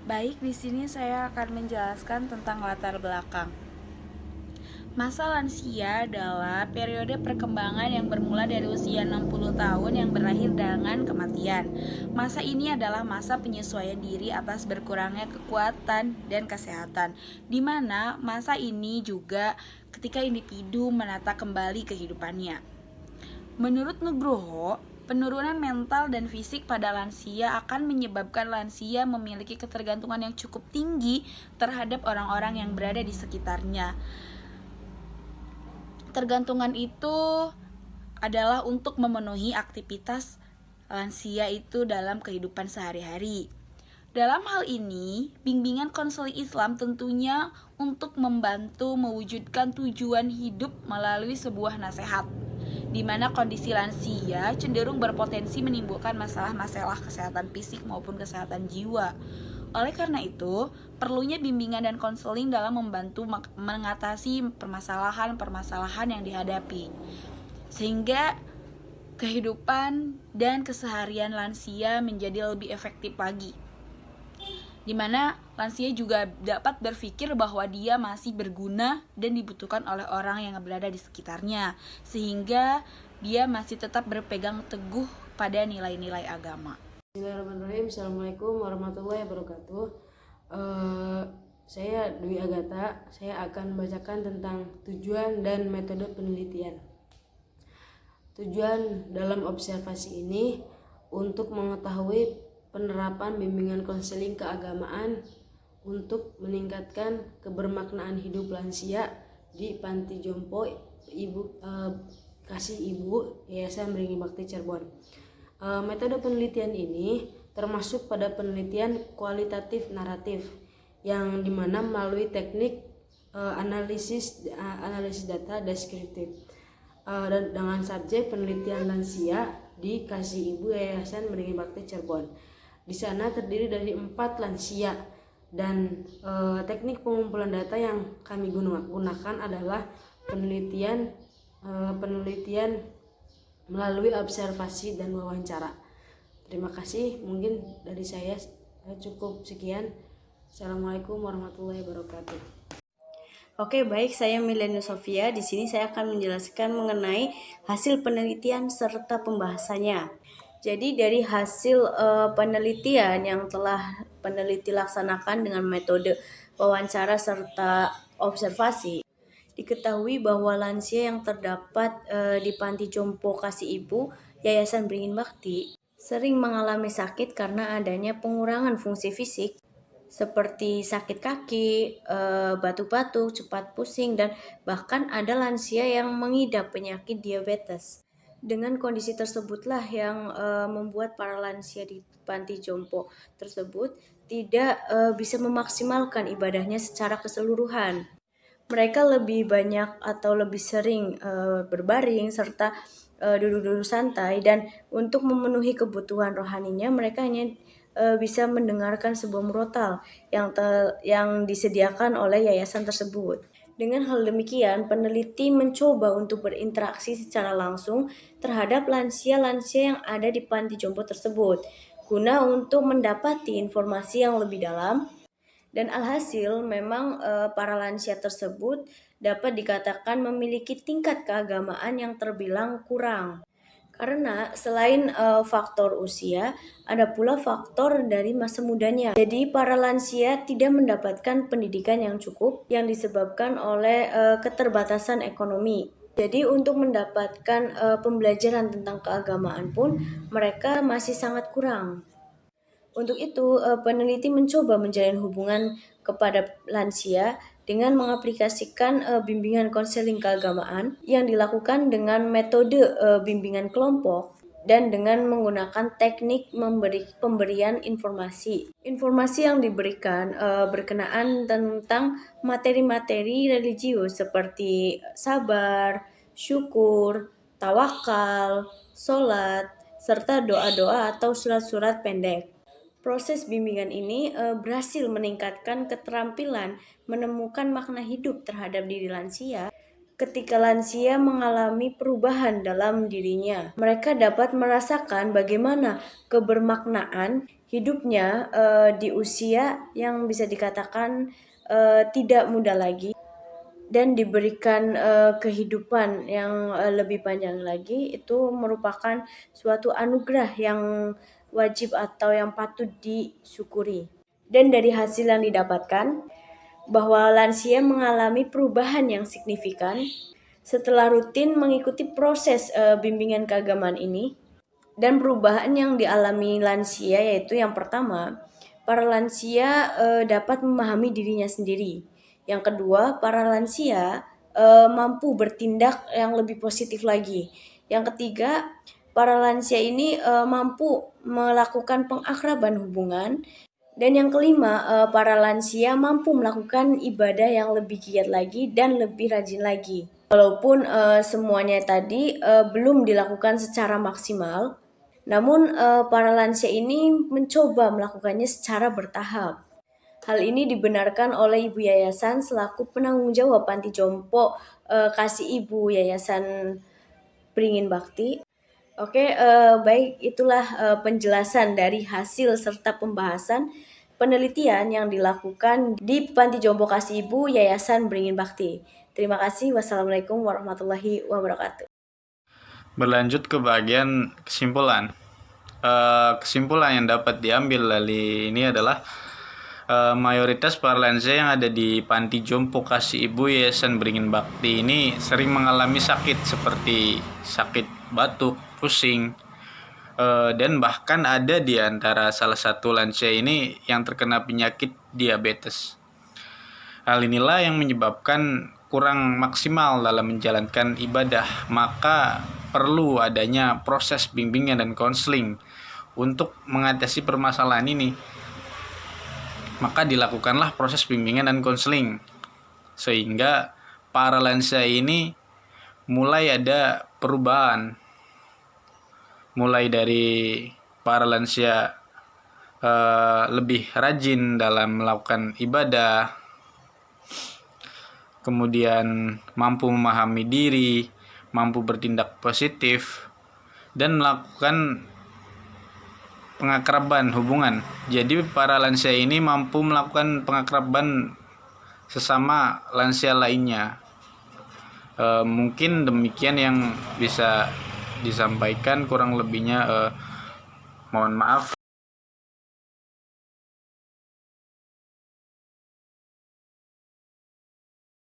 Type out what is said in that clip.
Baik, di sini saya akan menjelaskan tentang latar belakang. Masa lansia adalah periode perkembangan yang bermula dari usia 60 tahun yang berakhir dengan kematian. Masa ini adalah masa penyesuaian diri atas berkurangnya kekuatan dan kesehatan, di mana masa ini juga ketika individu menata kembali kehidupannya. Menurut Nugroho, penurunan mental dan fisik pada lansia akan menyebabkan lansia memiliki ketergantungan yang cukup tinggi terhadap orang-orang yang berada di sekitarnya. Tergantungan itu adalah untuk memenuhi aktivitas lansia itu dalam kehidupan sehari-hari. Dalam hal ini, bimbingan konseling Islam tentunya untuk membantu mewujudkan tujuan hidup melalui sebuah nasihat, di mana kondisi lansia cenderung berpotensi menimbulkan masalah-masalah kesehatan fisik maupun kesehatan jiwa. Oleh karena itu, perlunya bimbingan dan konseling dalam membantu mengatasi permasalahan-permasalahan yang dihadapi, sehingga kehidupan dan keseharian lansia menjadi lebih efektif lagi, di mana lansia juga dapat berpikir bahwa dia masih berguna dan dibutuhkan oleh orang yang berada di sekitarnya, sehingga dia masih tetap berpegang teguh pada nilai-nilai agama. Bismillahirrahmanirrahim. Assalamualaikum warahmatullahi wabarakatuh. Saya Dwi Agatha. Saya akan membacakan tentang tujuan dan metode penelitian. Tujuan dalam observasi ini untuk mengetahui penerapan bimbingan konseling keagamaan untuk meningkatkan kebermaknaan hidup lansia di Panti Jompo Kasih Ibu Yayasan Beringin Bakti Cirebon. Metode penelitian ini termasuk pada penelitian kualitatif naratif yang dimana melalui teknik analisis data deskriptif dan dengan subjek penelitian lansia di Kasih Ibu Yayasan Beringin Bakti Cirebon. Di sana terdiri dari 4 lansia dan teknik pengumpulan data yang kami gunakan adalah penelitian melalui observasi dan wawancara. Terima kasih, mungkin dari saya cukup sekian. Assalamualaikum warahmatullahi wabarakatuh. Oke, baik, saya Milena Sofia. Di sini saya akan menjelaskan mengenai hasil penelitian serta pembahasannya. Jadi dari hasil penelitian yang telah peneliti laksanakan dengan metode wawancara serta observasi, diketahui bahwa lansia yang terdapat di Panti Jompo Kasih Ibu Yayasan Beringin Bakti sering mengalami sakit karena adanya pengurangan fungsi fisik seperti sakit kaki, batuk-batuk, cepat pusing, dan bahkan ada lansia yang mengidap penyakit diabetes. Dengan kondisi tersebutlah yang membuat para lansia di Panti Jompo tersebut tidak bisa memaksimalkan ibadahnya secara keseluruhan. Mereka lebih banyak atau lebih sering berbaring serta duduk-duduk santai, dan untuk memenuhi kebutuhan rohaninya mereka hanya bisa mendengarkan sebuah murotal yang disediakan oleh yayasan tersebut. Dengan hal demikian, peneliti mencoba untuk berinteraksi secara langsung terhadap lansia-lansia yang ada di panti jompo tersebut, guna untuk mendapati informasi yang lebih dalam. Dan alhasil memang para lansia tersebut dapat dikatakan memiliki tingkat keagamaan yang terbilang kurang. Karena selain faktor usia, ada pula faktor dari masa mudanya. Jadi para lansia tidak mendapatkan pendidikan yang cukup yang disebabkan oleh keterbatasan ekonomi. Jadi untuk mendapatkan pembelajaran tentang keagamaan pun mereka masih sangat kurang. Untuk itu, peneliti mencoba menjalin hubungan kepada lansia dengan mengaplikasikan bimbingan konseling keagamaan yang dilakukan dengan metode bimbingan kelompok dan dengan menggunakan teknik pemberian informasi. Informasi yang diberikan berkenaan tentang materi-materi religius seperti sabar, syukur, tawakal, sholat, serta doa-doa atau surat-surat pendek. Proses bimbingan ini berhasil meningkatkan keterampilan menemukan makna hidup terhadap diri lansia ketika lansia mengalami perubahan dalam dirinya. Mereka dapat merasakan bagaimana kebermaknaan hidupnya di usia yang bisa dikatakan tidak muda lagi, dan diberikan kehidupan yang lebih panjang lagi. Itu merupakan suatu anugerah yang wajib atau yang patut disyukuri. Dan dari hasil yang didapatkan, bahwa lansia mengalami perubahan yang signifikan setelah rutin mengikuti proses bimbingan keagamaan ini. Dan perubahan yang dialami lansia yaitu yang pertama, para lansia dapat memahami dirinya sendiri. Yang kedua, para lansia mampu bertindak yang lebih positif lagi. Yang ketiga, para lansia ini mampu melakukan pengakraban hubungan. Dan yang kelima, para lansia mampu melakukan ibadah yang lebih giat lagi dan lebih rajin lagi. Walaupun semuanya tadi belum dilakukan secara maksimal, namun para lansia ini mencoba melakukannya secara bertahap. Hal ini dibenarkan oleh Ibu Yayasan selaku penanggung jawab panti jompo Kasih Ibu Yayasan Beringin Bakti. Oke, baik, itulah penjelasan dari hasil serta pembahasan penelitian yang dilakukan di Panti Jompo Kasih Ibu Yayasan Beringin Bakti. Terima kasih. Wassalamualaikum warahmatullahi wabarakatuh. Berlanjut ke bagian kesimpulan. Kesimpulan yang dapat diambil dari ini adalah mayoritas para lansia yang ada di Panti Jompo Kasih Ibu Yayasan Beringin Bakti ini sering mengalami sakit seperti sakit batuk, pusing, dan bahkan ada di antara salah satu lansia ini yang terkena penyakit diabetes. Hal inilah yang menyebabkan kurang maksimal dalam menjalankan ibadah, maka perlu adanya proses bimbingan dan konseling untuk mengatasi permasalahan ini. Maka dilakukanlah proses bimbingan dan konseling sehingga para lansia ini mulai ada perubahan, mulai dari para lansia lebih rajin dalam melakukan ibadah, kemudian mampu memahami diri, mampu bertindak positif, dan melakukan pengakraban hubungan. Jadi para lansia ini mampu melakukan pengakraban sesama lansia lainnya. Mungkin demikian yang bisa disampaikan, kurang lebihnya mohon maaf.